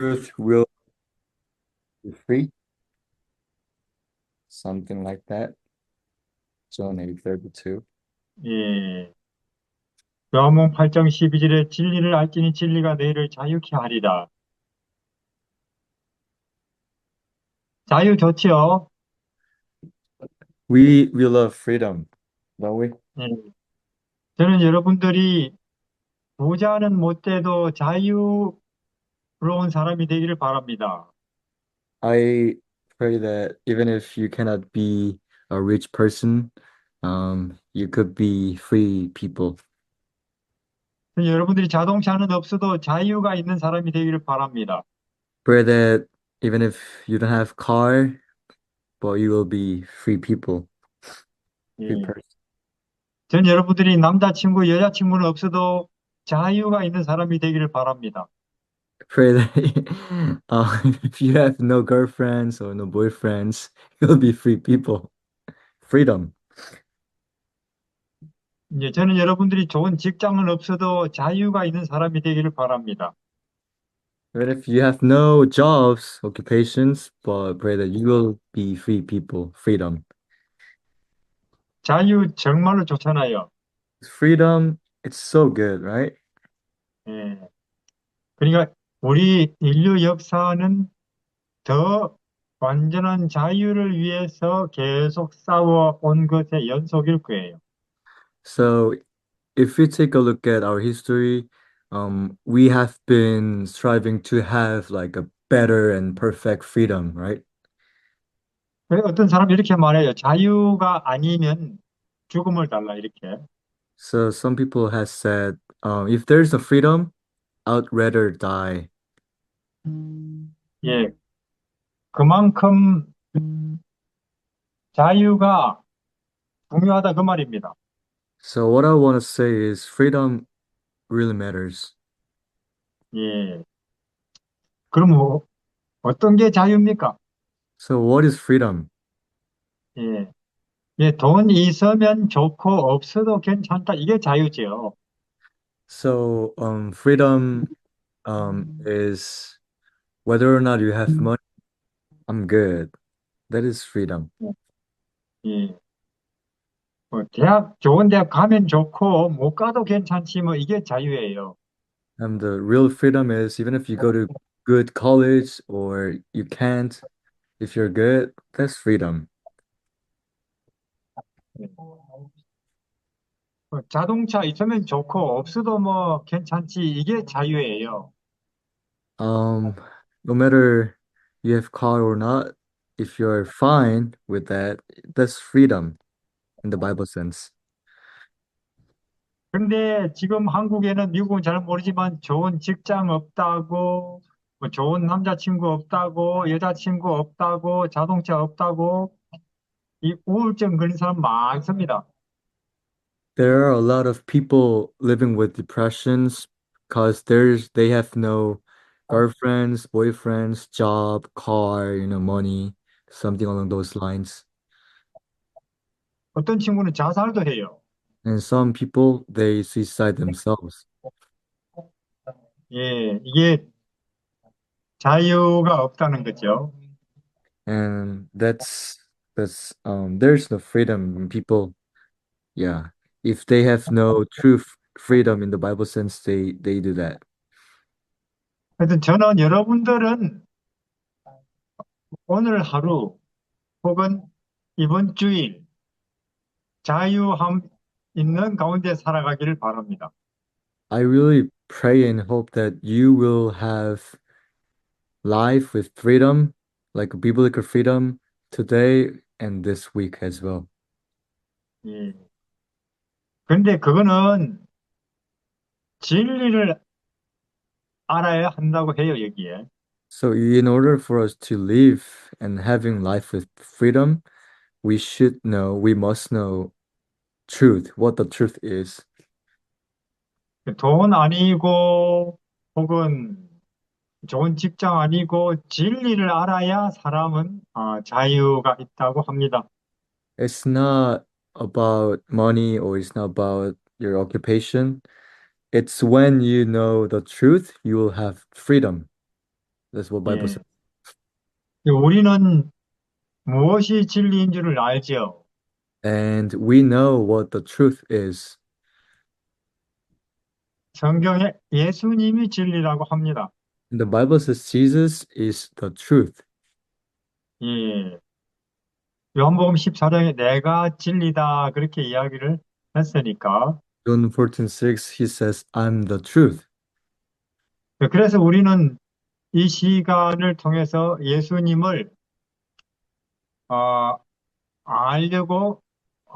Truth will be free, something like that. John 8:32. 예. 요한복음 8장 12절에 진리를 알지니 진리가 너희를 자유케 하리라. 자유 좋지요? We love freedom, don't we? 예. 저는 여러분들이 부자는 못 돼도 자유로운 사람이 되기를 바랍니다. I pray that even if you cannot be a rich person, you could be free people. 여러분들이 자동차는 없어도 자유가 있는 사람이 되기를 바랍니다. Pray that even if you don't have car, but you will be free people, free 예. person. 전 여러분들이 남자친구, 여자친구는 없어도 자유가 있는 사람이 되기를 바랍니다. Pray that if you have no girlfriends or no boyfriends, you'll be free people. Freedom. 이제 저는 여러분들이 좋은 직장은 없어도 자유가 있는 사람이 되기를 바랍니다. But if you have no jobs, occupations, but pray that you will be free people, freedom. 자유 정말로 좋잖아요. Freedom, it's so good, right? 예. 그러니까 우리 인류 역사는 더 완전한 자유를 위해서 계속 싸워온 것의 연속일 거예요. So if we take a look at our history, we have been striving to have like a better and perfect freedom, right? 그래서 어떤 사람이 이렇게 말해요. 자유가 아니면 죽음을 달라 이렇게. So some people has said, if there's a freedom, I'd rather die. 예, 그만큼 자유가 중요하다 그 말입니다. So what I want to say is freedom really matters. 예, 그럼 뭐 어떤 게 자유입니까? So what is freedom? 예, 예, 돈 있으면 좋고 없어도 괜찮다. 이게 자유지요. So freedom is whether or not you have money, I'm good. That is freedom. 예, 뭐 좋은 대학 가면 좋고 못 가도 괜찮지 뭐 이게 자유예요. And the real freedom is even if you go to good college or you can't, if you're good, that's freedom. 예. 뭐 자동차 있으면 좋고 없어도 뭐 괜찮지 이게 자유예요. Um, no matter you have car or not, if you're fine with that, that's freedom in the Bible sense. 근데 지금 한국에는 미국은 잘 모르지만 좋은 직장 없다고 뭐 좋은 남자친구 없다고 여자친구 없다고 자동차 없다고 이 우울증 걸린 사람 많습니다. There are a lot of people living with depressions because they have no girlfriends, boyfriends, job, car, money, something along those lines. 어떤 친구는 자살도 해요. And some people they suicide themselves. 예, 이게 자유가 없다는 거죠. And there's no freedom in people. Yeah. If they have no true freedom in the Bible sense, they do that. 하여튼 저는 여러분들은 오늘 하루 혹은 이번 주일 자유함 있는 가운데 살아가기를 바랍니다. I really pray and hope that you will have life with freedom, like biblical freedom today and this week as well. 예. 근데 그거는 진리를 알아야 한다고 해요, 여기에. So in order for us to live and having life with freedom, we must know truth, what the truth is. 돈 아니고 혹은 좋은 직장 아니고 진리를 알아야 사람은 자유가 있다고 합니다. It's not about money or it's not about your occupation. It's when you know the truth, you will have freedom. That's what Bible 예. says. 우리는 무엇이 진리인 줄을 알죠. And we know what the truth is. 성경에 예수님이 진리라고 합니다. And the Bible says Jesus is the truth. 예. 요한복음 14장에 내가 진리다 그렇게 이야기를 했으니까. John 14:6, he says, I'm the truth. 그래서 우리는 이 시간을 통해서 예수님을 어, 알려고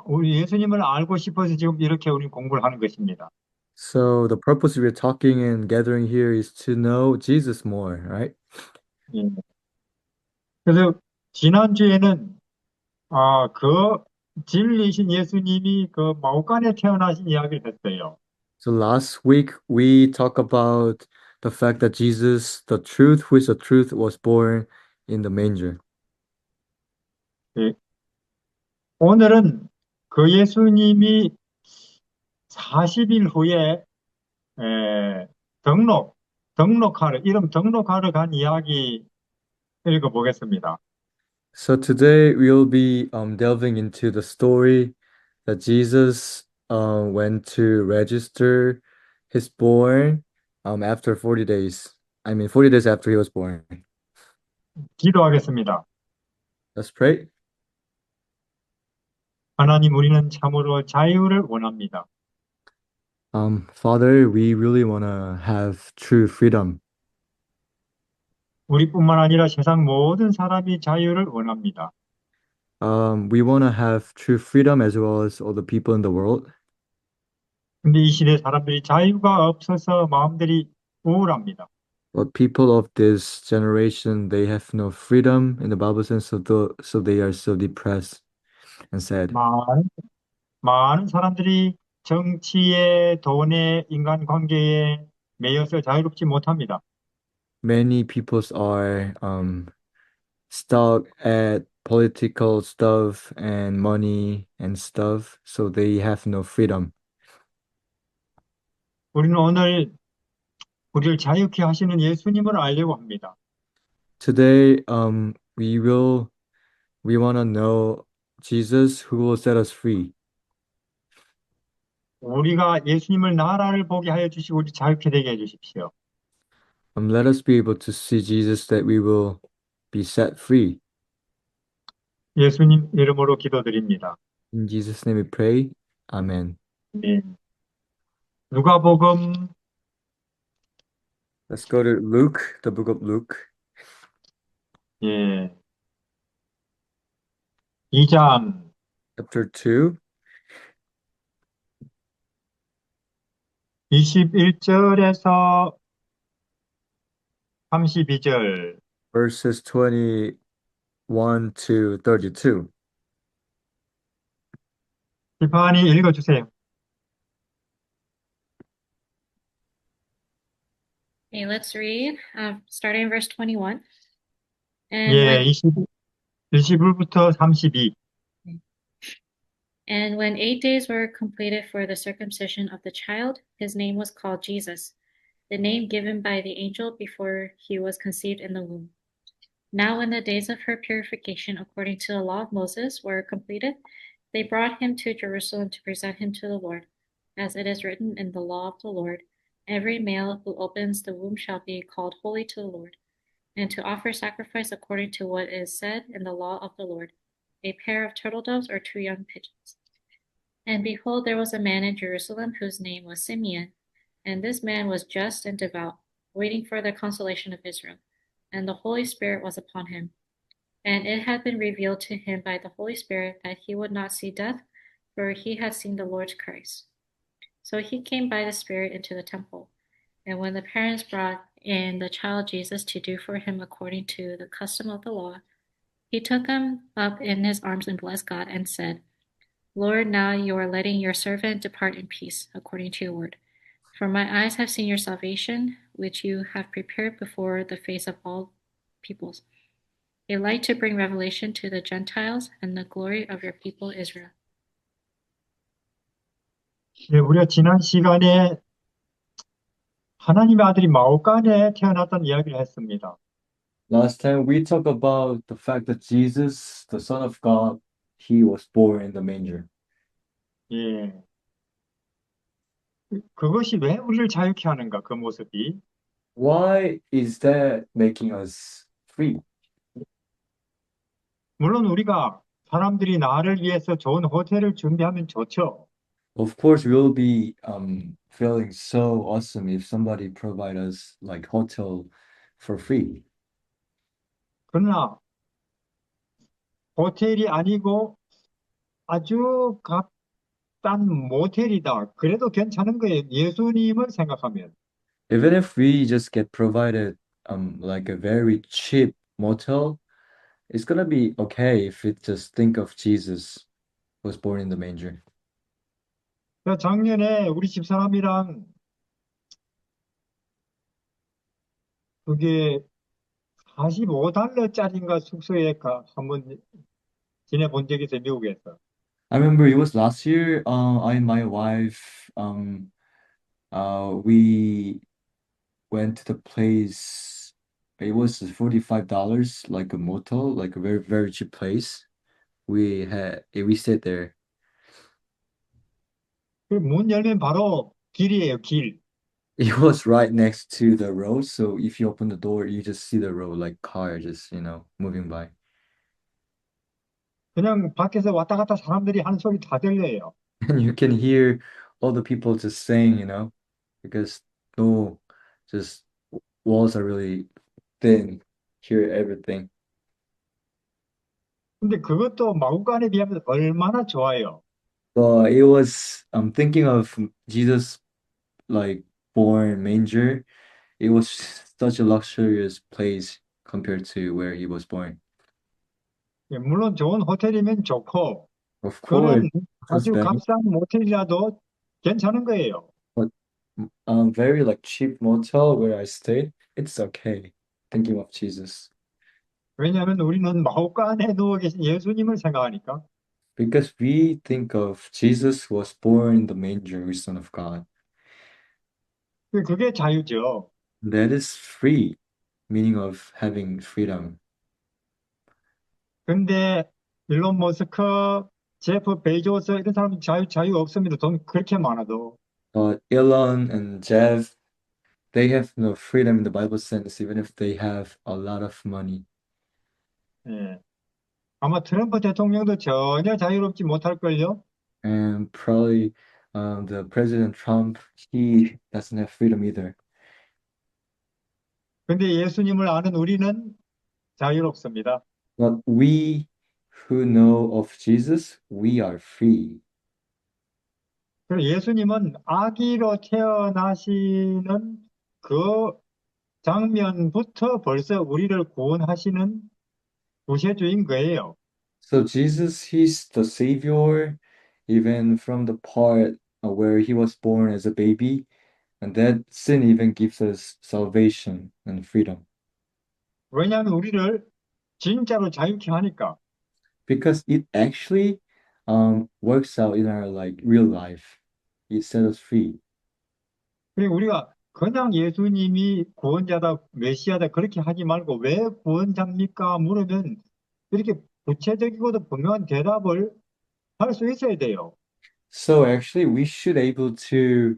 우리 예수님을 알고 싶어서 지금 이렇게 우리 공부를 하는 것입니다. So the purpose we're talking and gathering here is to know Jesus more, right? 예. 그래서 지난주에는 그 진리이신 예수님이 그 마옥간에 태어나신 이야기를 했어요. So last week we talked about the fact that Jesus, the truth, who is the truth, was born in the manger. 예. 오늘은 그 예수님이 40일 후에 에, 등록, 이름 등록하러 간 이야기 읽어보겠습니다. So today we'll be delving into the story that Jesus went to register his born after 40 days. I mean 40 days after he was born. 기도하겠습니다. Let's pray. 하나님, 우리는 참으로 자유를 원합니다. Father, we really want to have true freedom. 우리뿐만 아니라 세상 모든 사람이 자유를 원합니다. We want to have true freedom as well as all the people in the world. 근데 이 시대 사람들이 자유가 없어서 마음들이 우울합니다. But people of this generation, they have no freedom in the Bible sense, so they are so depressed and sad. 많은, 많은 사람들이 정치에, 돈에, 인간관계에 매여서 자유롭지 못합니다. Many peoples are stuck at political stuff and money and stuff, so they have no freedom. 우리는 오늘 우리를 자유케 하시는 예수님을 알려고 합니다. Today, we want to know Jesus who will set us free. 우리가 예수님을 나라를 보게 하여 주시고 우리 자유케 되게 해 주십시오. Let us be able to see Jesus that we will be set free. 예수님 이름으로 기도드립니다. In Jesus' name we pray. Amen. 네. 누가복음 Let's go to Luke, the book of Luke, 예, 2장 chapter 2, 21절에서 32절 verses 21 to 32. 지판이 읽어주세요. Okay, let's read, starting in verse 21. And 예, when 21부터 32. and when 8 days were completed for the circumcision of the child, his name was called Jesus, the name given by the angel before he was conceived in the womb. Now, when the days of her purification according to the law of Moses were completed, they brought him to Jerusalem to present him to the Lord, as it is written in the law of the Lord. Every male who opens the womb shall be called holy to the Lord, and to offer sacrifice according to what is said in the law of the Lord, a pair of turtle doves or 2 young pigeons. And behold, there was a man in Jerusalem whose name was Simeon, and this man was just and devout, waiting for the consolation of Israel. And the Holy Spirit was upon him. And it had been revealed to him by the Holy Spirit that he would not see death, for he had seen the Lord's Christ. So he came by the Spirit into the temple. And when the parents brought in the child Jesus to do for him according to the custom of the law, he took him up in his arms and blessed God and said, Lord, now you are letting your servant depart in peace, according to your word. For my eyes have seen your salvation, which you have prepared before the face of all peoples, a light to bring revelation to the Gentiles and the glory of your people Israel. 예, 우리가 지난 시간에 하나님의 아들이 마오간에 태어났다는 이야기를 했습니다. Last time we talked about the fact that Jesus, the Son of God, he was born in the manger. 예. 그것이 왜 우리를 자유케 하는가, 그 모습이. Why is that making us free? 물론 우리가 사람들이 나를 위해서 좋은 호텔을 준비하면 좋죠. Of course, we'll be feeling so awesome if somebody provide us like hotel for free. 그러나 호텔이 아니고 아주 값싼 모텔이다. 그래도 괜찮은 거예요. 예수님을 생각하면. Even if we just get provided like a very cheap motel, it's gonna be okay if we just think of Jesus was born in the manger. 작년에 우리 집사람이랑 그게 45달러짜리인가 숙소에 한번 지내본 적이 있어요, 미국에서. I remember it was last year. I and my wife, we went to the place. It was $45, like a motel, like a very, very cheap place. We stayed there. 그문 열면 바로 길이에요, 길. It was right next to the road, so if you open the door, you just see the road, like car just, moving by. 그냥 밖에서 왔다 갔다 사람들이 하는 소리 다 들려요. And you can hear all the people just saying, because no, just walls are really thin. Hear everything. 근데 그것도 마구간에 비하면 얼마나 좋아요. But it was, I'm thinking of Jesus like born manger. It was such a luxurious place compared to where he was born. 예, 물론 좋은 호텔이면 좋고, Of course, 그런 it was 아주 better, 값싼 모텔이라도 괜찮은 거예요. but very like cheap motel where I stayed, it's okay. Thinking of Jesus. 왜냐하면 우리는 마구간에 누워 계신 예수님을 생각하니까. Because we think of Jesus was born in the manger, Son of God. 그게 자유죠. That is free, meaning of having freedom. 근데 일론 머스크, 제프 베이조스 이런 사람은 자유 없습니다. 돈 그렇게 많아도. But Elon and Jeff, they have no freedom in the Bible sense, even if they have a lot of money. 예. 아마 트럼프 대통령도 전혀 자유롭지 못할걸요. And probably the President Trump, he doesn't have freedom either. 근데 예수님을 아는 우리는 자유롭습니다. But we who know of Jesus, we are free. 그리고 예수님은 아기로 태어나시는 그 장면부터 벌써 우리를 구원하시는 구세주인 거예요. So Jesus, he's the Savior, even from the part where he was born as a baby, and that sin even gives us salvation and freedom. 왜냐하면 우리를 진짜로 자유케 하니까. Because it actually works out in our like real life. It set us free. 그리고 우리가 그냥 예수님이 구원자다, 메시아다 그렇게 하지 말고 왜 구원자입니까? 물으면 이렇게 구체적이고도 분명한 대답을 할 수 있어야 돼요. So actually, we should able to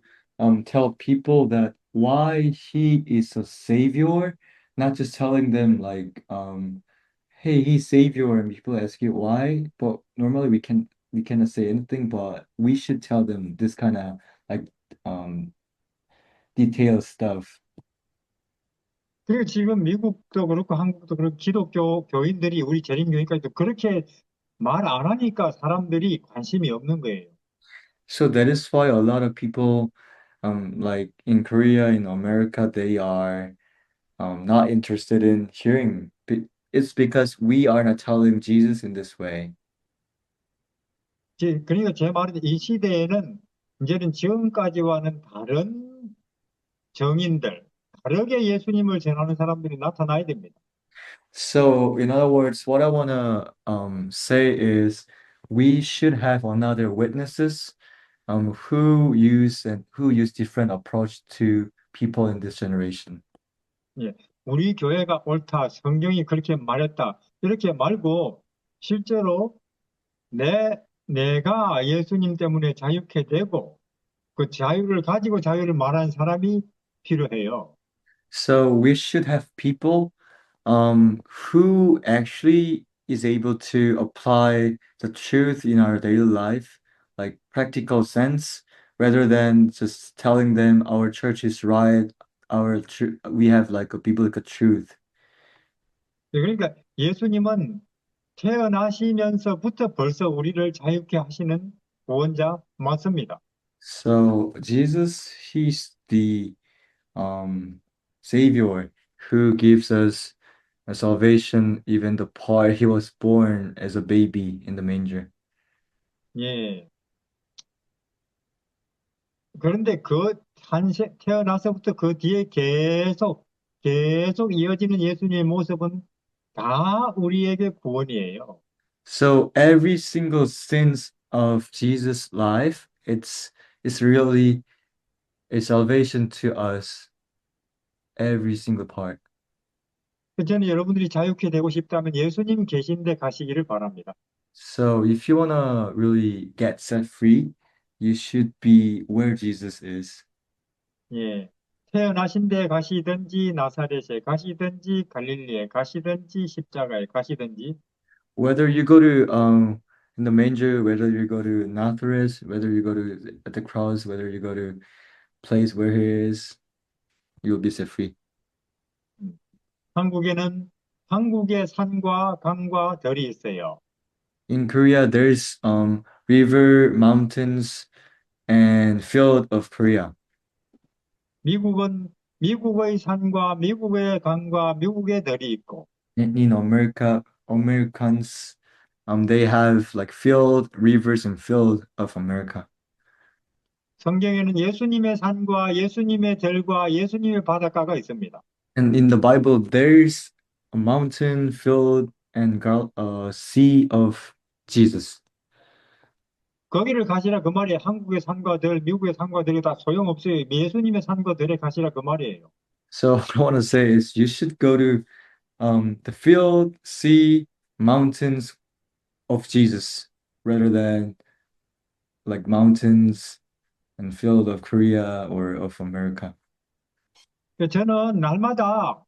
tell people that why he is a savior, not just telling them like hey, he's savior, and people ask you why. But normally we cannot say anything, but we should tell them this kind of like um detailed stuff. 그리고 지금 미국도 그렇고 한국도 그렇고 기독교 교인들이 우리 재림교회까지도 그렇게 말 안 하니까 사람들이 관심이 없는 거예요. So that is why a lot of people like in Korea, in America, they are not interested in hearing. It's because we are not telling Jesus in this way. 그러니까 제 말은 이 시대에는 이제는 지금까지와는 다른 정인들, 다르게 예수님을 전하는 사람들이 나타나야 됩니다. So, in other words, what I want to say is we should have another witnesses who use different approach to people in this generation. 예. 우리 교회가 옳다, 성경이 그렇게 말했다, 이렇게 말고 실제로 내가 예수님 때문에 자유케 되고 그 자유를 가지고 자유를 말하는 사람이 필요해요. So we should have people who actually is able to apply the truth in our daily life, like practical sense, rather than just telling them our church is right, we have like a biblical truth. 그러니까 예수님은 태어나시면서부터 벌써 우리를 자유케 하시는 구원자 맞습니다. So Jesus, he's the um savior who gives us a salvation even the part he was born as a baby in the manger. 예. 그런데 태어나서부터 그 뒤에 계속 이어지는 예수님의 모습은 다 우리에게 구원이에요. So every single sense of Jesus' life, it's really a salvation to us, every single part. 저는 여러분들이 자유케 되고 싶다면 예수님 계신 데 가시기를 바랍니다. So if you wanna really get set free, you should be where Jesus is. 예. 태어나신 데 가시든지 나사렛에 가시든지 갈릴리에 가시든지 십자가에 가시든지 Whether you go to in the manger, whether you go to Nazareth, whether you go to at the cross, whether you go to place where he is, you'll be set free. 음, 한국에는 한국의 산과 강과 들이 있어요. In Korea, there's river, mountains, and field of Korea. 미국은 미국의 산과 미국의 강과 미국의 들이 있고 In America, Americans, they have like field, rivers, and field of America. 성경에는 예수님의 산과 예수님의 들과 예수님의 바닷가가 있습니다. And in the Bible, there's a mountain, field, and sea of Jesus. 거기를 가시라 그 말이에요. 한국의 산과 들, 미국의 산과 들이 다 소용없어요. 예수님의 산과 들에 가시라 그 말이에요. So what I want to say is you should go to the field, sea, mountains of Jesus rather than like mountains and field of Korea or of America. 저는 날마다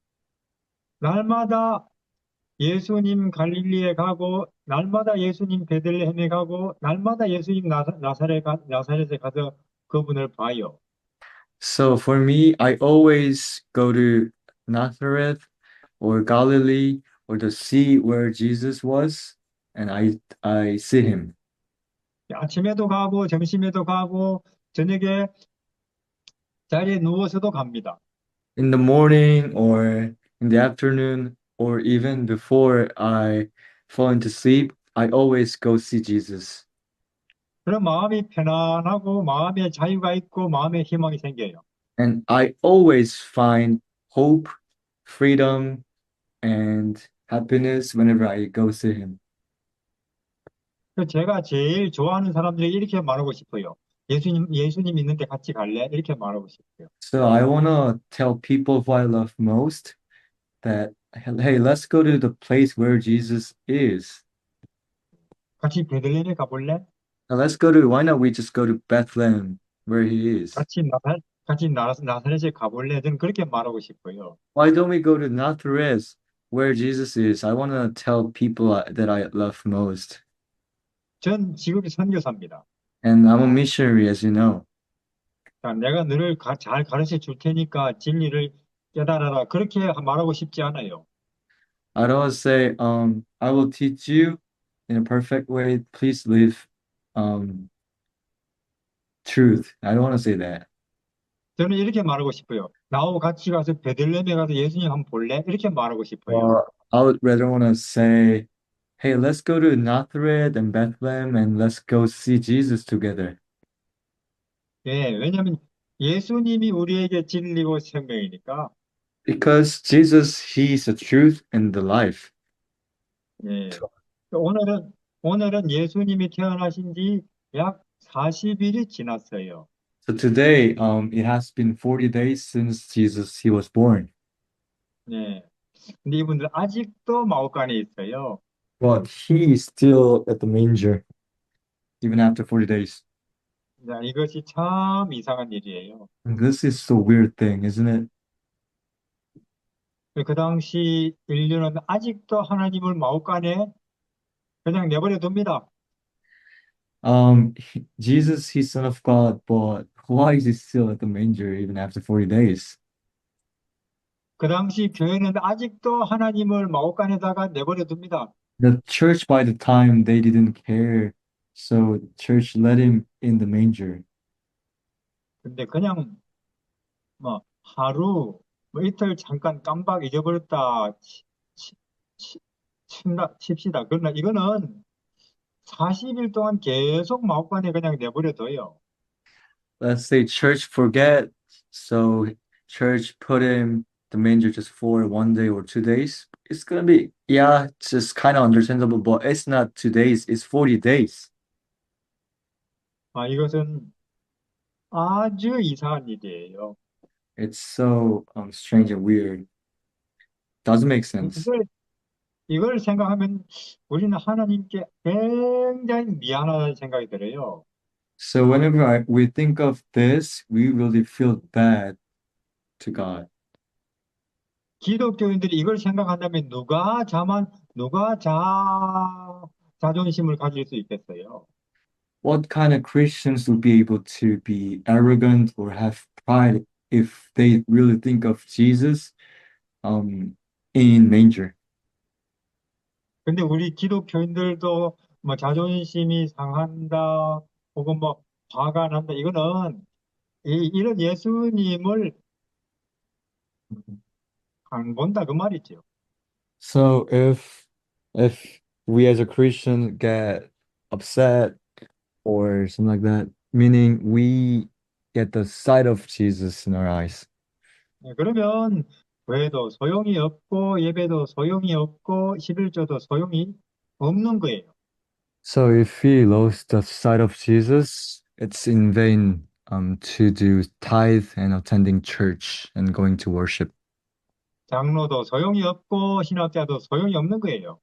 예수님 갈릴리에 가고, 날마다 예수님 베들레헴에 가고, 날마다 예수님 나사렛에 가서 그분을 봐요. So for me, I always go to Nazareth or Galilee or the sea where Jesus was, and I see him. 아침에도 가고, 점심에도 가고, 저녁에 자리에 누워서도 갑니다. In the morning or in the afternoon or even before I fall into sleep, I always go see Jesus. 그런 마음이 편안하고, 마음에 자유가 있고, 마음에 희망이 생겨요. And I always find hope, freedom, and happiness whenever I go see him. 제가 제일 좋아하는 사람들이 이렇게 말하고 싶어요. 예수님 있는데 같이 갈래? 이렇게 말하고 싶어요. So I want to tell people who I love most that, hey, let's go to the place where Jesus is. 같이 베들레헴에 가볼래? Now why not we just go to Bethlehem where he is? 같이 나사렛에 가볼래? 저는 그렇게 말하고 싶어요. Why don't we go to Nazareth where Jesus is? I want to tell people that I love most. 전 직업이 선교사입니다. And I'm a missionary, as you know. 자, 내가 너를 잘 가르쳐 줄 테니까 진리를 깨달아라. 그렇게 말하고 싶지 않아요. I don't say, I will teach you in a perfect way. Please live truth. I don't want to say that. 저는 이렇게 말하고 싶어요. 나하고 같이 가서 베들레헴에 가서 예수님 한번 볼래? 이렇게 말하고 싶어요. I would rather want to say, hey, let's go to Nazareth and Bethlehem and let's go see Jesus together. 예, 왜냐하면 예수님이 우리에게 진리고 생명이니까. Because Jesus, He's the truth and the life. 예. 오늘은 예수님이 태어나신 지 약 40일이 지났어요. So today, it has been 40 days since He was born. 네. 근데 이분들 아직도 마옥간에 있어요. But he is still at the manger, even after 40 days. 자, 이것이 참 이상한 일이에요. And this is a weird thing, isn't it? 그 당시 인류는 아직도 하나님을 마옥간에 그냥 내버려 둡니다. Jesus, he's Son of God, but why is he still at the manger even after 40 days? 그 당시 교회는 아직도 하나님을 마옥간에다가 내버려 둡니다. The church, by the time, they didn't care, so church let him in the manger. 근데 그냥 뭐 하루, 뭐 이틀 잠깐 깜빡 잊어버렸다 치- 치- 칩시다. 그러나 이거는 40일 동안 계속 마옥간에 그냥 내버려 둬요. Let's say church forget, so church put him the manger just for 1 day or 2 days. It's gonna be, yeah, it's just kind of understandable, but it's not 2 days, it's 40 days. 아, 이것은 아주 이상한 일이에요. It's so strange and weird. Doesn't make sense. 이걸, 이걸 생각하면 우리는 하나님께 굉장히 미안하다는 생각이 들어요. So whenever we think of this, we really feel bad to God. 기독교인들이 이걸 생각한다면 자존심을 가질 수 있겠어요. What kind of Christians would be able to be arrogant or have pride if they really think of Jesus um, in manger? 근데 우리 기독교인들도 뭐 자존심이 상한다, 혹은 뭐 화가 난다, 이거는 이런 예수님을 안 본다 그 말이죠. So if we as a Christian get upset or something like that, meaning we get the sight of Jesus in our eyes. 그러면 교회도 소용이 없고 예배도 소용이 없고 11조도 소용이 없는 거예요. So if we lose the sight of Jesus, it's in vain to do tithe and attending church and going to worship. 장로도 소용이 없고 신학자도 소용이 없는 거예요.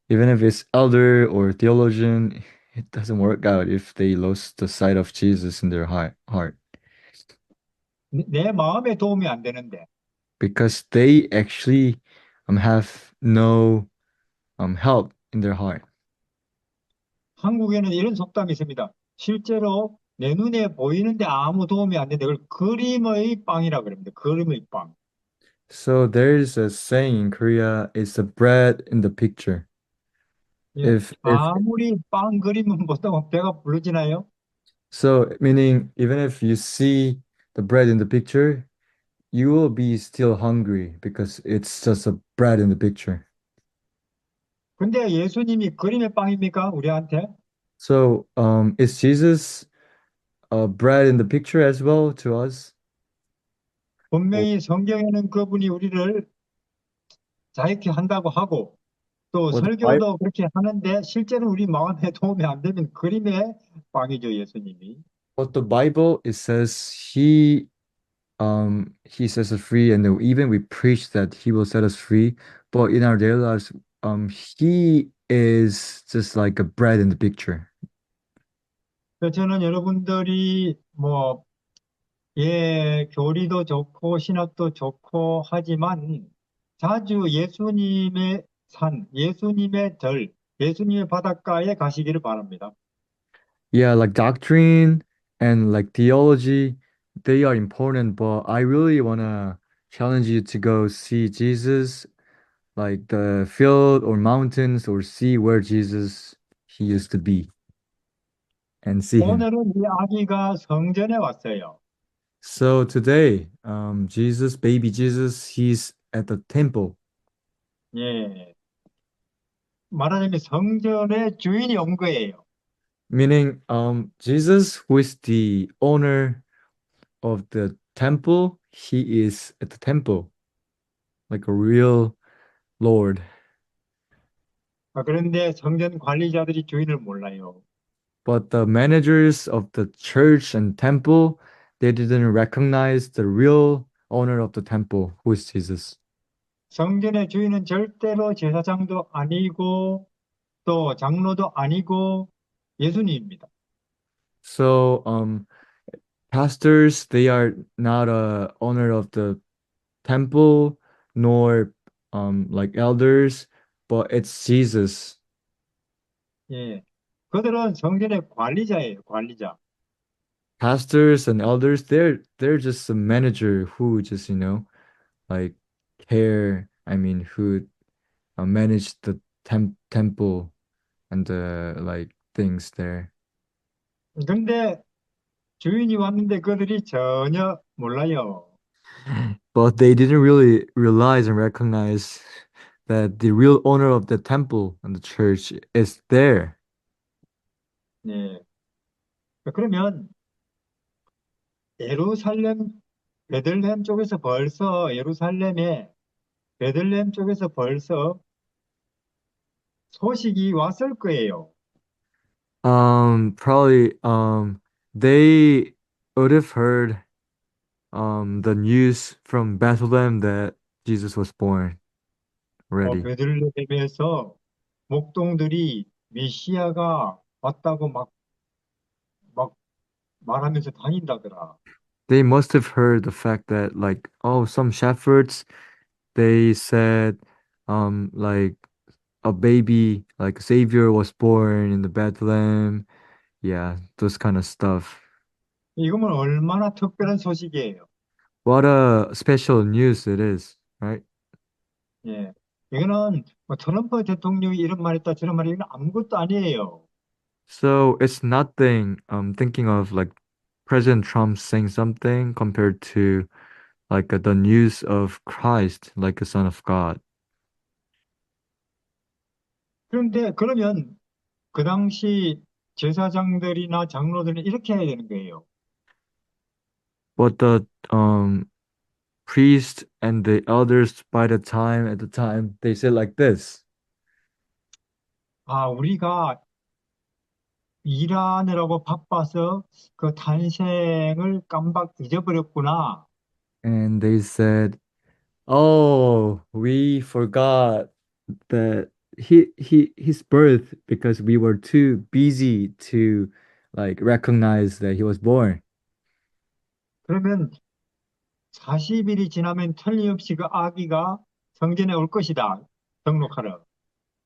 Even if it's elder or theologian, it doesn't work out if they lost the sight of Jesus in their heart 내 마음에 도움이 안 되는데 because they actually have no help in their heart. 한국에는 이런 속담이 있습니다. 실제로 내 눈에 보이는데 아무 도움이 안 되는데 그걸 그림의 빵이라 그럽니다. 그림의 빵. So there's a saying in Korea, it's the bread in the picture. 예, If 아무리 빵 그림은 보통 배가 부르지나요? so, meaning even if you see the bread in the picture, you will be still hungry because it's just a bread in the picture. 근데 예수님이 그림의 빵입니까? 우리한테? So, is Jesus bread in the picture as well to us? Or 분명히 성경에는 그분이 우리를 자유케 한다고 하고 또 what the Bible, 설교도 그렇게 하는데 실제로 우리 마음에 도움이 안 되면 그림의 빵이죠, 예수님이. what the Bible it says he sets us free, and even we preach that he will set us free. But in our daily lives, he is just like a bread in the picture. 그래서 저는 여러분들이 뭐, 예, 교리도 좋고 신학도 좋고 하지만 자주 예수님의 산, 예수님의 절, 예수님의 바닷가에 가시기를 바랍니다. Yeah, like doctrine and like theology, they are important, but I really wanna challenge you to go see Jesus, like the field or mountains, or see where Jesus he used to be and see him. 오늘은 이 아기가 성전에 왔어요. So today, Jesus, baby Jesus, he's at the temple, 예, 말하자면 성전의 주인이 온 거예요. meaning Jesus, who is the owner of the temple, he is at the temple, like a real Lord. 그런데 성전 관리자들이 주인을 몰라요. But the managers of the church and temple, they didn't recognize the real owner of the temple, who is Jesus. 성전의 주인은 절대로 제사장도 아니고 또 장로도 아니고 예수님입니다. So, pastors, they are not a owner of the temple, nor like elders, but it's Jesus. 예. 그들은 성전의 관리자예요, 관리자. Pastors and elders, they're just a manager who just, like who manage the temple and the like things there. 근데 주인이 왔는데 그들이 전혀 몰라요. But they didn't really realize and recognize that the real owner of the temple and the church is there. 예. 그러면 예루살렘, 베들레헴 쪽에서 벌써 베들레헴 쪽에서 벌써 소식이 왔을 거예요. Probably they would have heard the news from Bethlehem that Jesus was born already. 베들레헴에서 목동들이 메시아가 왔다고 막 말하면서 다닌다더라. They must have heard the fact that like some shepherds they said like a baby like a savior was born in the Bethlehem. Yeah, those kind of stuff. 이거면 얼마나 특별한 소식이에요. What a special news it is, right? 예. 이거는 뭐 트럼프 대통령이 이런 말 했다 저런 말 이건 아무것도 아니에요. So it's nothing thinking of like President Trump saying something compared to like the news of Christ like a son of God. 그런데 그러면 그 당시 제사장들이나 장로들은 이렇게 해야 되는 거예요. But the priest and the elders at the time they said like this. 아, 우리가 일하느라고 바빠서 그 탄생을 깜빡 잊어버렸구나. And they said, "Oh, we forgot that his birth because we were too busy to like recognize that he was born." 그러면 40일이 지나면 틀림없이 그 아기가 성전에 올 것이다. 등록하러.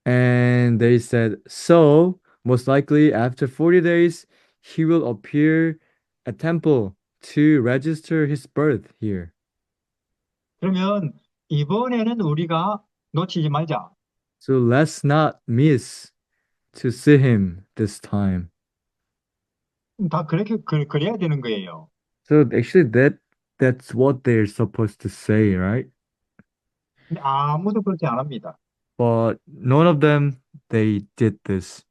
And they said, "So, most likely after 40 days, he will appear at temple to register his birth here. 그러면 이번에는 우리가 놓치지 말자. So let's not miss to see him this time." 다 그렇게 그래야 되는 거예요. So actually that's what they're supposed to say, right? 근데 아무도 그렇게 안 합니다. But none of them they did this.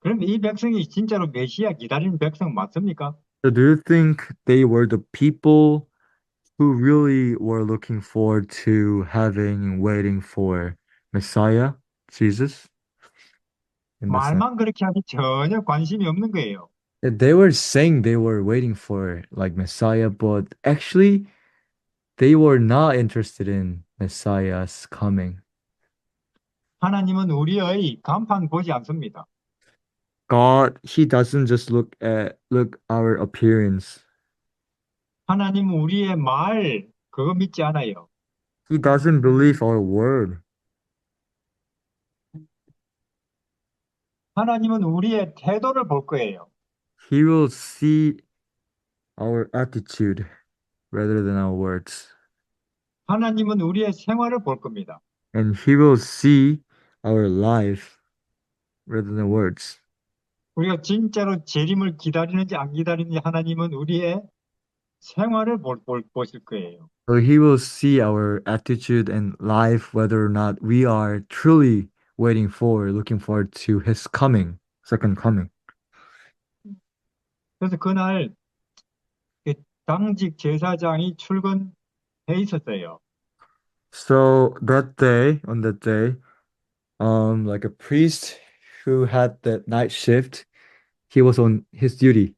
그럼 이 백성이 진짜로 메시아 기다리는 백성 맞습니까? So do you think they were the people who really were looking forward to having and waiting for Messiah, Jesus, in the sense? 말만 그렇게 하니 전혀 관심이 없는 거예요. They were saying they were waiting for like Messiah, but actually they were not interested in Messiah's coming. 하나님은 우리의 간판 보지 않습니다. God, he doesn't just look our appearance. 하나님은 우리의 말 그거 믿지 않아요. He doesn't believe our word. 하나님은 우리의 태도를 볼 거예요. He will see our attitude rather than our words. 하나님은 우리의 생활을 볼 겁니다. And he will see our life rather than words. 우리가 진짜로 재림을 기다리는지 안 기다리는지 하나님은 우리의 생활을 보실 거예요. So he will see our attitude and life, whether or not we are truly looking forward to his coming, second coming. 그래서 그날 그 당직 제사장이 출근해 있었어요. So on that day, like a priest who had the night shift, he was on his duty.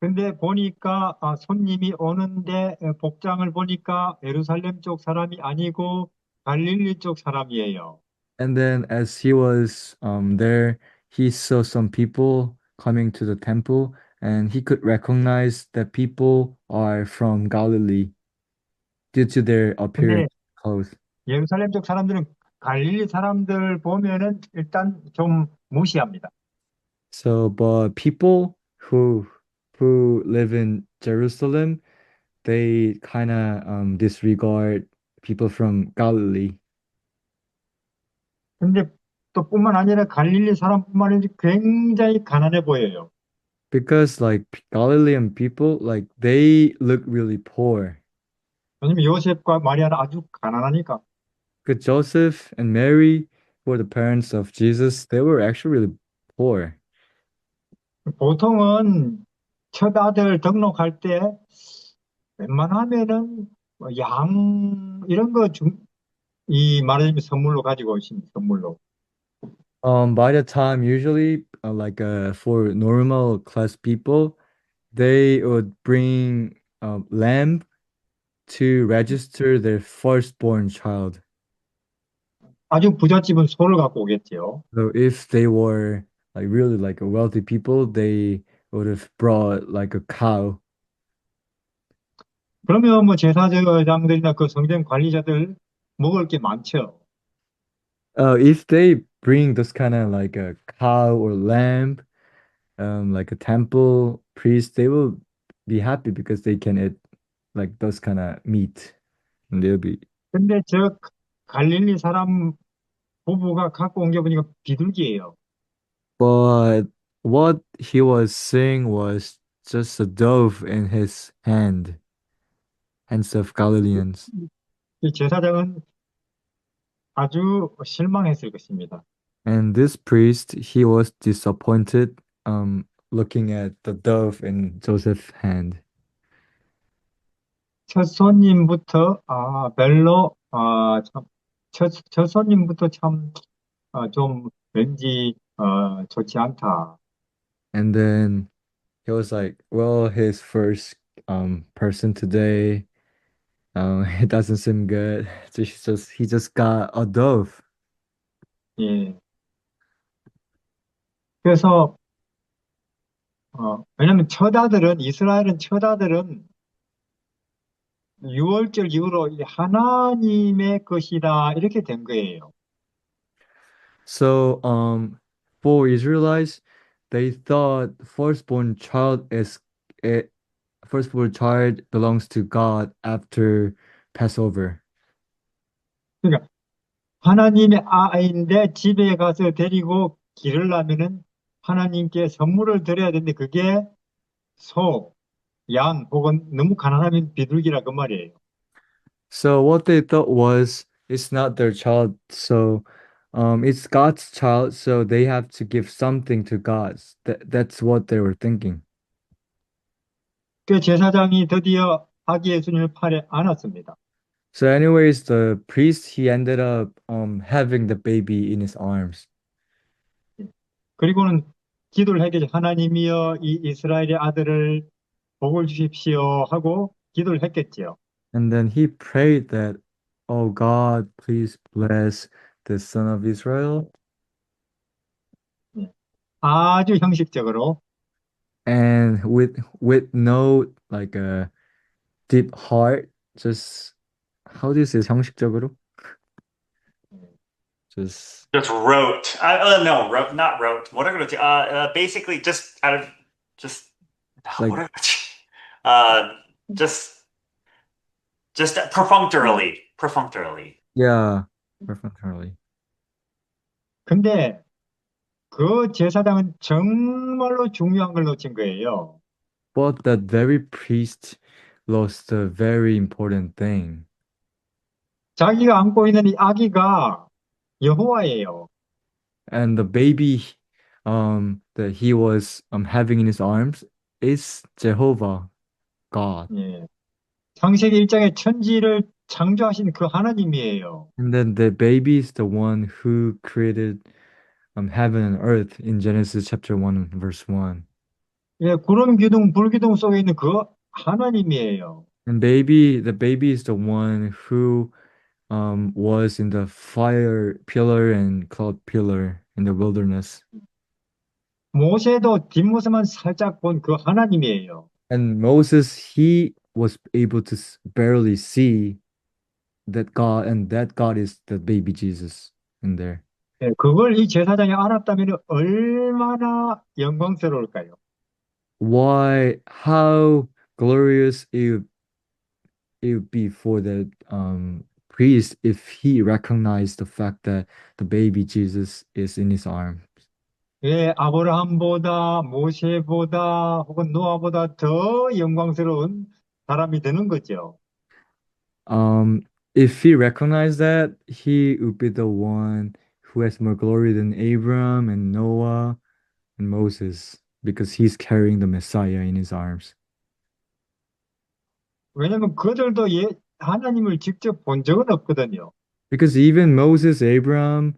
근데 보니까 손님이 오는데 복장을 보니까 예루살렘 쪽 사람이 아니고 갈릴리 쪽 사람이에요. And then as he was there, he saw some people coming to the temple, and he could recognize that people are from Galilee due to their 근데 appearance, clothes. 예루살렘 쪽 사람들은 갈릴리 사람들 보면은 일단 좀 무시합니다. So, but people who live in Jerusalem, they kind of disregard people from Galilee 근데 또 뿐만 아니라 갈릴리 사람뿐만 아니라 굉장히 가난해 보여요. because like Galilean people, like they look really poor. 왜냐면 요셉과 마리아는 아주 가난하니까. Because Joseph and Mary were the parents of Jesus. They were actually really poor. 보통은 첫 아들 등록할 때 웬만하면은 뭐양 이런 거 이 말하자면 선물로 가지고 오신 선물로. By the time usually for normal class people, they would bring lamb to register their firstborn child. 아주 부잣집은 소를 갖고 오겠지요. So if they were like really like a wealthy people, they would have brought like a cow. 그러면 뭐 제사장들이나 그 성전 관리자들 먹을 게 많죠. If they bring this kind of like a cow or lamb, like a temple priest, they will be happy because they can eat like those kind of meat, and they'll be. 근데 저 갈릴리 사람 부부가 갖고 온 게 보니까 비둘기예요. But what he was seeing was just a dove in his hand, hands of Galileans. 이 제사장은 아주 실망했을 것입니다. And this priest, he was disappointed, looking at the dove in Joseph's hand. 첫 손님부터 별로 참, 첫 손님부터 참 좀 왠지 좋지 않다. And then he was like, well, his first person today, it doesn't seem good. So he just got a dove. 예. 그래서 왜냐하면 이스라엘은 첫 아들은 유월절 이후로 이 하나님의 것이다 이렇게 된 거예요. So for Israelites, they thought eh, firstborn child belongs to God after Passover. 그러니까 하나님의 아이인데 집에 가서 데리고 기르려면은 하나님께 선물을 드려야 되는데 그게 소, 양 혹은 너무 가난하면 비둘기라 그 말이에요. So what they thought was it's not their child, so it's God's child, so they have to give something to God. That's what they were thinking. 그 제사장이 드디어 아기 예수님을 팔에 안았습니다. So anyways, the priest he ended up having the baby in his arms. 그리고는 기도를 했겠죠. 하나님이여 이 이스라엘의 아들을 복을 주십시오 하고 기도를 했겠지요. And then he prayed that, oh God, please bless the son of Israel. 예. 아주 형식적으로 And with no like a deep heart, just how do you say 형식적으로? Just Just wrote. No, wrote, not wrote. 뭐라 그러지? Basically, just out of just like 뭐라 그러지? Uh, just just perfunctorily. yeah, perfectly. 근데 그 제사장은 정말로 중요한 걸 놓친 거예요. But that very priest lost a very important thing. 자기가 안고 있는 이 아기가 여호와예요. And the baby that he was having in his arms is Jehovah God. 예. 창세기 1장에 천지를 창조하신 그 하나님이에요. And then the baby is the one who created heaven and earth in Genesis chapter 1 verse 1. 예, 구름 기둥, 불 기둥 속에 있는 그 하나님이에요. And the baby is the one who was in the fire pillar and cloud pillar in the wilderness. 모세도 뒷모습만 살짝 본 그 하나님이에요. And Moses, he was able to barely see that God, and that God is the baby Jesus in there. 예, 그걸 이 제사장이 알았다면 얼마나 영광스러울까요? How glorious it would be for the priest if he recognized the fact that the baby Jesus is in his arms. 예, 아브라함보다, 모세보다, 혹은 노아보다 더 영광스러운 사람이 되는 거죠. Um, if he recognized that, he would be the one who has more glory than Abram and Noah and Moses because he's carrying the Messiah in his arms. 왜냐면 그들도 하나님을 직접 본 적은 없거든요. Because even Moses, Abraham,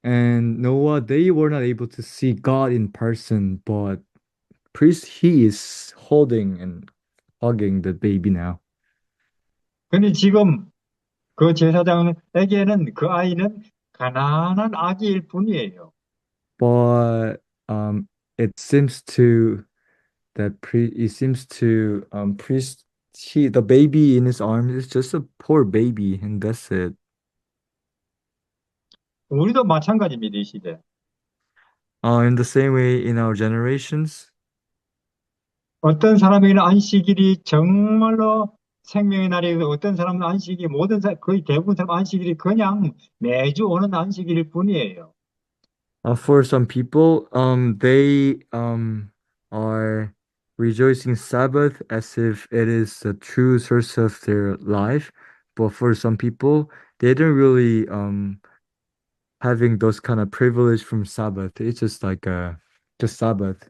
and Noah, they were not able to see God in person, but priest, he is holding and hugging the baby now. 근데 지금 그 제사장에게는 그 아이는 가난한 아기일 뿐이에요. But it seems to it seems to priest the baby in his arms is just a poor baby and that's it. 우리도 마찬가지입니다, 이 시대. In the same way in our generations, 어떤 사람에게는 안식일이 정말로 생명의 날이고 어떤 사람은 안식이 모든 거의 대부분 사람 안식일이 그냥 매주 오는 안식일일 뿐이에요. for some people, they are rejoicing Sabbath as if it is the true source of their life. But for some people, they don't really having those kind of privilege from Sabbath. It's just like just Sabbath.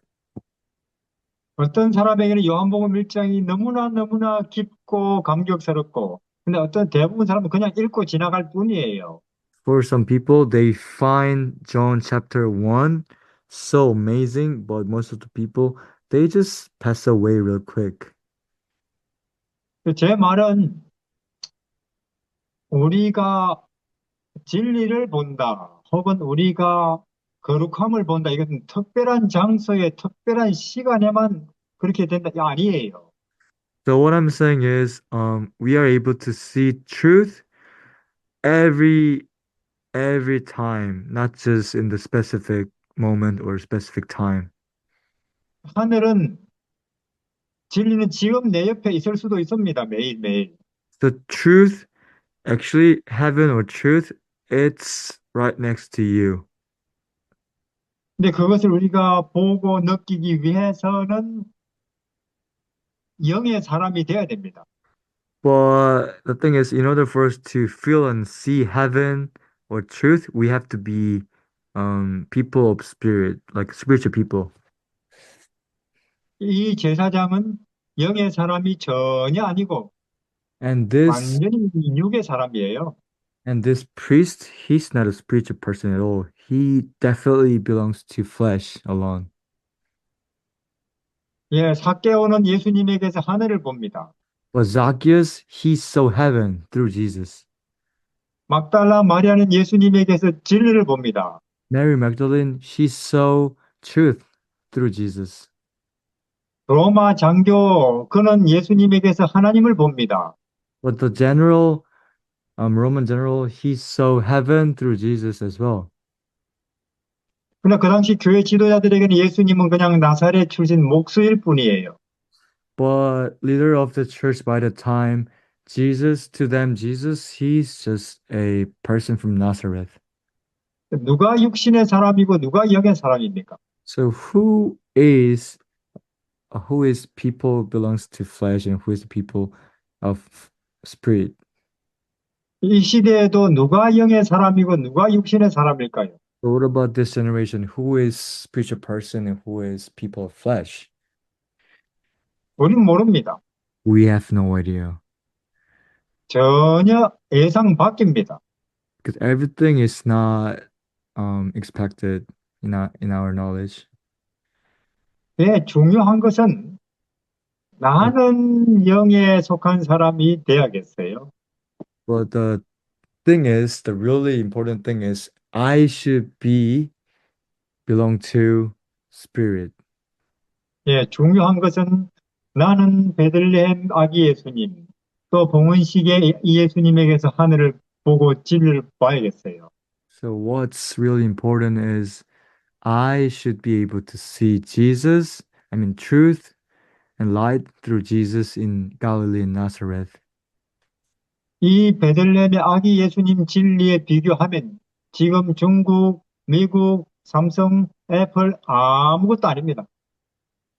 어떤 사람에게는 요한복음 1장이 너무나 너무나 깊고 감격스럽고 근데 어떤 대부분 사람은 그냥 읽고 지나갈 뿐이에요. For some people, they find John chapter 1 so amazing, but most of the people, they just pass away real quick. 제 말은 우리가 진리를 본다, 혹은 우리가 거룩함을 본다, 이것은 특별한 장소에 특별한 시간에만 그렇게 된다, 아니에요. So what I'm saying is, we are able to see truth every every time, not just in the specific moment or specific time. 하늘은 진리는 지금 내 옆에 있을 수도 있습니다, 매일매일. The truth, actually, heaven or truth, it's right next to you. 근데 그것을 우리가 보고 느끼기 위해서는 영의 사람이 되어야 됩니다. But the thing is, in order for us to feel and see heaven or truth, we have to be people of spirit, like spiritual people. 이 제사장은 영의 사람이 전혀 아니고 And this 완전히 육의 사람이에요. and this priest, he's not a spiritual person at all. He definitely belongs to flesh alone. 예, 삭개오는 예수님에게서 하늘을 봅니다. But Zacchaeus, he saw heaven through Jesus. 막달라 마리아는 예수님에게서 진리를 봅니다. Mary Magdalene, she saw truth through Jesus. 로마 장교 그는 예수님에게서 하나님을 봅니다. But the general, Roman general, he saw heaven through Jesus as well. 그러나 그 당시 교회 지도자들에게는 예수님은 그냥 나사렛 출신 목수일 뿐이에요. But leader of the church by the time, Jesus, to them, Jesus, he's just a person from Nazareth. 누가 육신의 사람이고 누가 영의 사람입니까? So who is people belongs to flesh and who is the people of spirit? 이 시대에도 누가 영의 사람이고 누가 육신의 사람일까요? So what about this generation? Who is spiritual person and who is people of flesh? 우리는 모릅니다. We have no idea. 전혀 예상 밖입니다. Because everything is not expected in our knowledge. 예, 중요한 것은 나는 영에 속한 사람이 돼야겠어요. But the thing is, the really important thing is I should be belong to spirit. 예, 중요한 것은 나는 베들레헴 아기 예수님, 또 봉헌식의 이 예수님에게서 하늘을 보고 진리를 봐야겠어요. So what's really important is I should be able to see Jesus, I mean truth and light through Jesus in Galilee and Nazareth. 이 베들레헴의 아기 예수님 진리에 비교하면 지금 중국, 미국, 삼성, 애플 아무것도 아닙니다.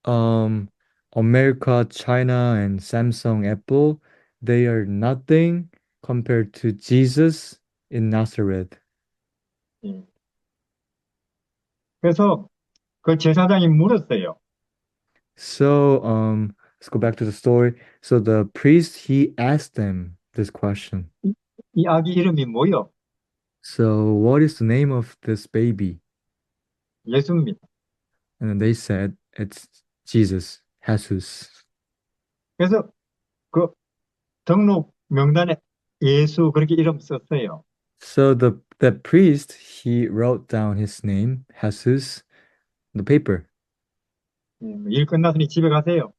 Um, America, China, and Samsung, Apple, they are nothing compared to Jesus in Nazareth. 예. 그래서 그 제사장이 물었어요. So, let's go back to the story. So the priest, he asked them this question. 이 아기 이름이 뭐요? So, what is the name of this baby? 예수입니다. And then they said, it's Jesus, Jesus. 그래서 그 등록 명단에 예수 그렇게 이름 썼어요. So the priest, he wrote down his name, Jesus, on the paper. 일 끝났으니 집에 가세요.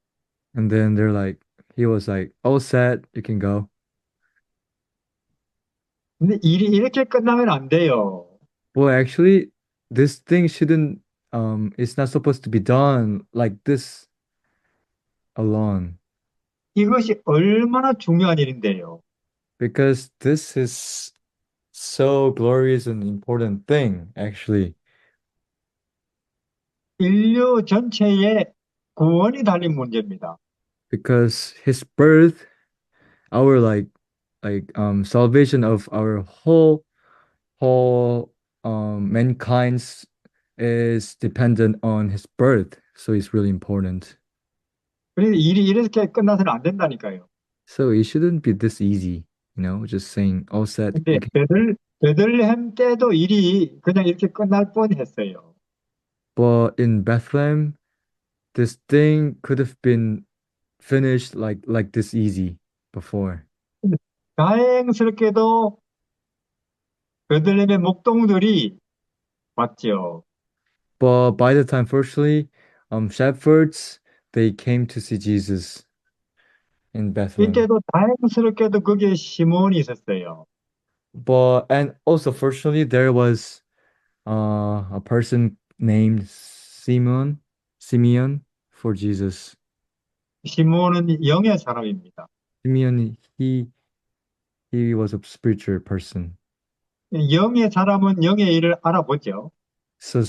And then they're like, he was like, all set, you can go. 근데 일이 이렇게 끝나면 안 돼요. Well, actually, this thing shouldn't, it's not supposed to be done like this alone. 이것이 얼마나 중요한 일인데요. Because this is so glorious and important thing, actually. 인류 전체의 구원이 달린 문제입니다. Because his birth, our salvation of our whole mankind's is dependent on his birth. So it's really important. 그래서 일이 이렇게 끝나서는 안 된다니까요. So it shouldn't be this easy, just saying all set. 근데 베들레헴 때도 일이 그냥 이렇게 끝날 뻔했어요. But in Bethlehem, this thing could have been finished like this easy before. 다행스럽게도 베들레헴의 목동들이 왔죠. But by the time, firstly, shepherds they came to see Jesus in Bethlehem. 이때도 다행스럽게도 거기에 시몬이 있었어요. But and also, firstly, there was a person named Simeon for Jesus. 시몬은 영의 사람입니다. Simeon, he was a spiritual person. 영의 사람은 영의 일을 알아보죠. So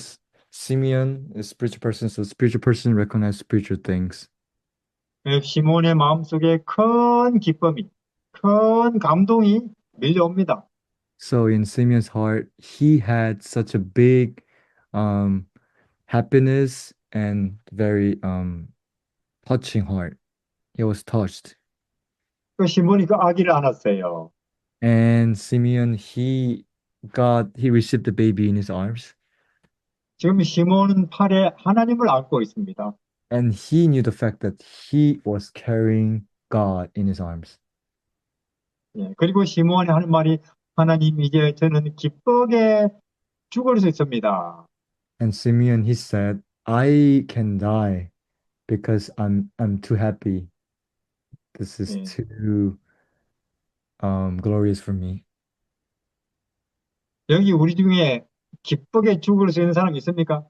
Simeon is a spiritual person, so spiritual person recognize spiritual things. 시몬의 마음속에 큰 기쁨이, 큰 감동이 밀려옵니다. So in Simeon's heart, he had such a big um happiness and very touching heart. He was touched. 그 시몬이 그 아기를 안았어요. And Simeon, he received the baby in his arms. 지금 시몬은 팔에 하나님을 안고 있습니다. And he knew the fact that he was carrying God in his arms. 예, 그리고 시몬이 하는 말이 하나님 이제 저는 기쁘게 죽을 수 있습니다. And Simeon, he said, I can die because I'm too happy. This is 예, too glorious for me. 여기 우리 중에 기쁘게 죽을 수 있는 사람 있습니까?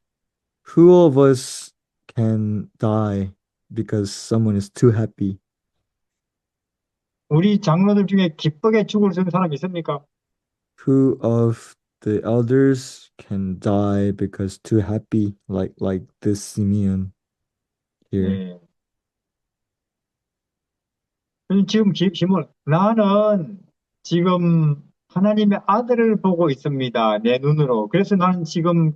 Who of us can die because someone is too happy? 우리 장로들 중에 기쁘게 죽을 수 있는 사람 있습니까? Who of the elders can die because too happy, like this Simeon here? 예. 지금 시몬, 나는 지금 하나님의 아들을 보고 있습니다. 내 눈으로. 그래서 나는 지금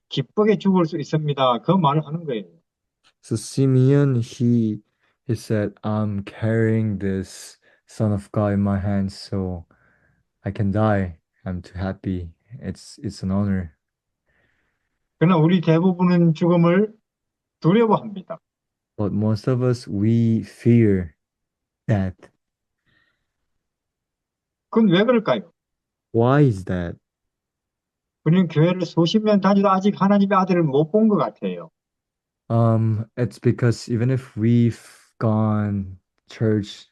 기쁘게 죽을 수 있습니다. 그 말을 하는 거예요. So Simeon, he said, I'm carrying this Son of God in my hands, so I can die. I'm too happy. It's an honor. 그러나 우리 대부분은 죽음을 두려워합니다. But most of us, we fear death. 그건 왜 그럴까요? Why is that? 우리는 교회를 수십 년 다니도 아직 하나님의 아들을 못 본 것 같아요. It's because even if we've gone church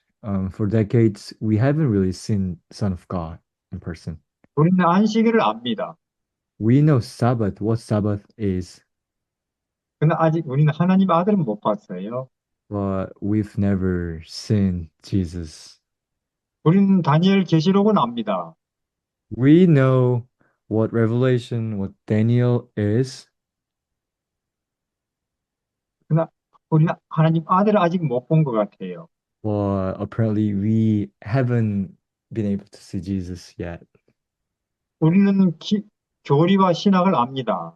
for decades, we haven't really seen Son of God in person. 우리는 안식일을 압니다. We know Sabbath, what Sabbath is, 그러나 아직 우리는 하나님 아들은 못 봤어요. but we've never seen Jesus. 우리는 다니엘 계시록은 압니다. We know what Revelation, what Daniel is, 그러나 우리는 하나님 아들을 아직 못 본 것 같아요. but apparently we haven't been able to see Jesus yet. 우리는 교리와 신학을 압니다.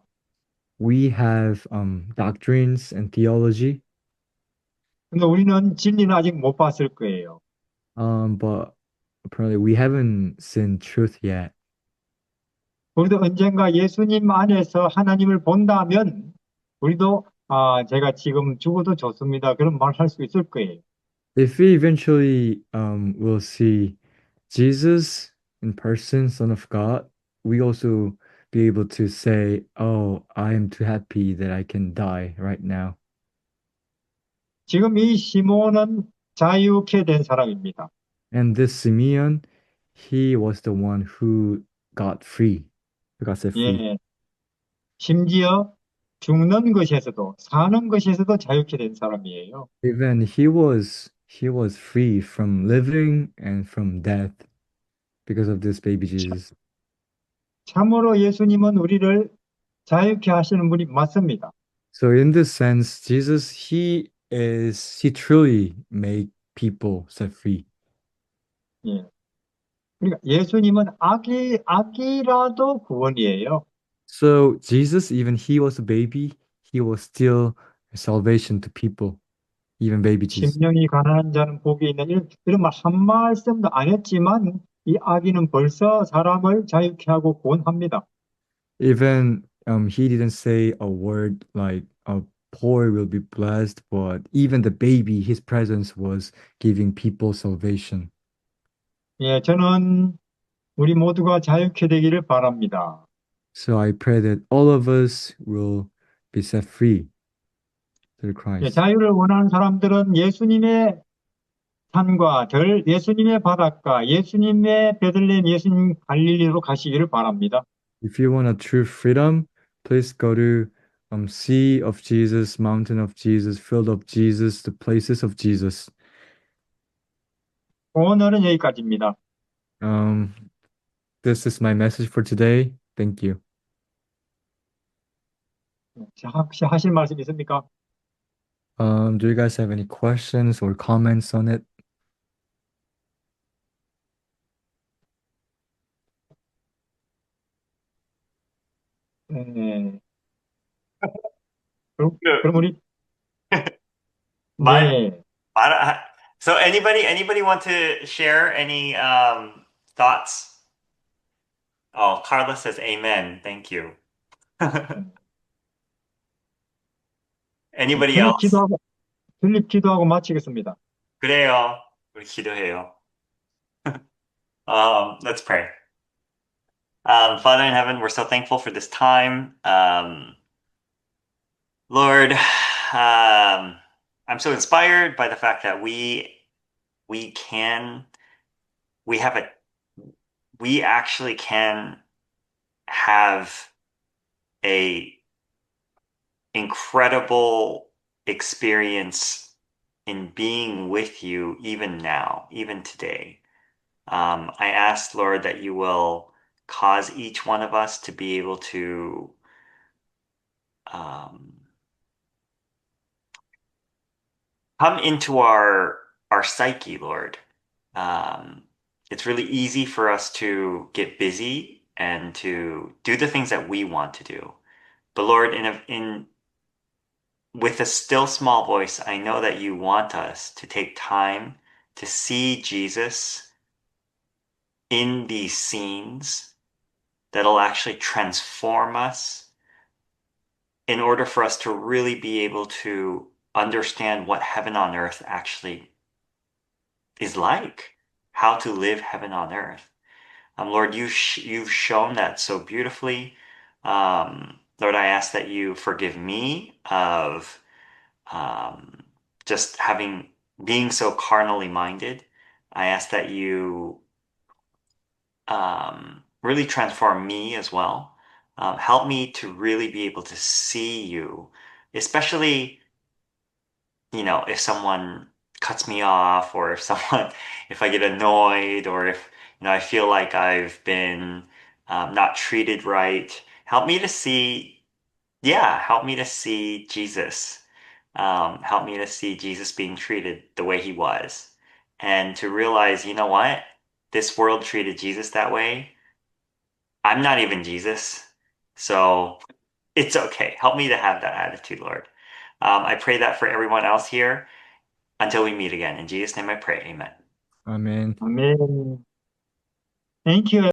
We have doctrines and theology, 근데 우리는 진리는 아직 못 봤을 거예요. but apparently we haven't seen truth yet. 우리도 언젠가 예수님 안에서 하나님을 본다면 우리도 제가 지금 죽어도 좋습니다. 그런 말 할 수 있을 거예요. If we eventually will see Jesus in person, Son of God, we also be able to say, "Oh, I am too happy that I can die right now." 지금 이 시몬은 자유케 된 사람입니다. And this Simeon, he was the one who got free, who got set free. 예, 심지어 죽는 것에서도 사는 것에서도 자유케 된 사람이에요. Even he was free from living and from death because of this baby Jesus. 참으로 예수님은 우리를 자유케 하시는 분이 맞습니다. So in this sense, Jesus, he truly made people set free. 예. 그러니까 예수님은 아기라도 구원이에요. So Jesus, even he was a baby, he was still a salvation to people, even baby Jesus. 심령이 가난한 자는 복이 있는 이런 말 한 말씀도 안 했지만 이 아기는 벌써 사람을 자유케 하고 구원합니다. Even he didn't say a word like a poor will be blessed, but even the baby, his presence was giving people salvation. 예, 저는 우리 모두가 자유케 되기를 바랍니다. So I pray that all of us will be set free through 예, Christ. 자유를 원하는 사람들은 예수님의 산과 예수님의 바닷가, 예수님의 베들레헴, 예수님 갈릴리로 가시기를 바랍니다. If you want a true freedom, please go to Sea of Jesus, Mountain of Jesus, Field of Jesus, the places of Jesus. 오늘은 여기까지입니다. Um, this is my message for today. Thank you. 자, 혹시 하실 말씀 있습니까? Do you guys have any questions or comments on it? 네. 그럼, Good. 그럼 우리 My, 네. so anybody want to share any thoughts? Oh, Carla says amen. Thank you. Anybody 필립 else? 기도하고 마치겠습니다. 그래요. 우리 기도해요. Let's pray. Father in heaven, we're so thankful for this time. Lord, I'm so inspired by the fact that we can we have a we actually can have a incredible experience in being with you even now, even today. I ask, Lord, that you will cause each one of us to be able to um, come into our psyche, Lord. It's really easy for us to get busy and to do the things that we want to do. But Lord, in with a still small voice, I know that you want us to take time to see Jesus in these scenes that'll actually transform us in order for us to really be able to understand what heaven on earth actually is like, how to live heaven on earth. Lord, you've shown that so beautifully. Lord, I ask that you forgive me of um, just being so carnally minded. I ask that you really transform me as well. Help me to really be able to see you, especially, if someone cuts me off or if I get annoyed or if, I feel like I've been not treated right. Help me to see, yeah, help me to see Jesus. Help me to see Jesus being treated the way he was and to realize, you know what? This world treated Jesus that way. I'm not even Jesus. So it's okay. Help me to have that attitude, Lord. I pray that for everyone else here until we meet again. In Jesus' name I pray. Amen. Amen. 아멘. Thank you.